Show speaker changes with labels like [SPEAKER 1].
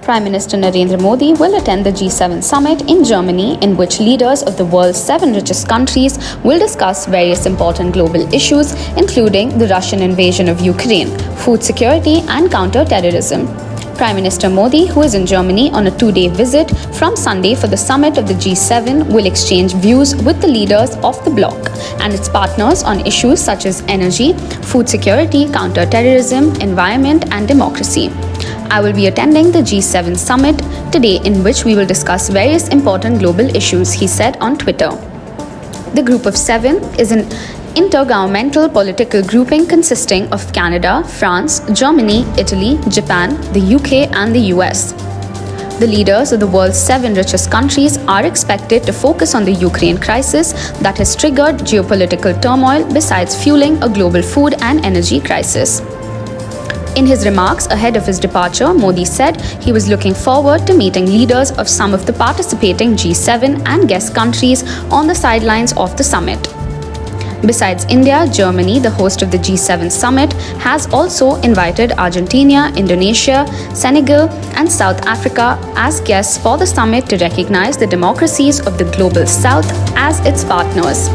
[SPEAKER 1] Prime Minister Narendra Modi will attend the G7 summit in Germany, in which leaders of the world's 7 richest countries will discuss various important global issues, including the Russian invasion of Ukraine, food security, and counter-terrorism. Prime Minister Modi, who is in Germany on a 2-day visit from Sunday for the summit of the G7, will exchange views with the leaders of the bloc and its partners on issues such as energy, food security, counter-terrorism, environment, and democracy. I will be attending the G7 summit today, in which we will discuss various important global issues, he said on Twitter. The Group of Seven is an intergovernmental political grouping consisting of Canada, France, Germany, Italy, Japan, the UK, and the US. The leaders of the world's 7 richest countries are expected to focus on the Ukraine crisis that has triggered geopolitical turmoil, besides fueling a global food and energy crisis. In his remarks ahead of his departure, Modi said he was looking forward to meeting leaders of some of the participating G7 and guest countries on the sidelines of the summit. Besides India, Germany, the host of the G7 summit, has also invited Argentina, Indonesia, Senegal, and South Africa as guests for the summit to recognize the democracies of the Global South as its partners.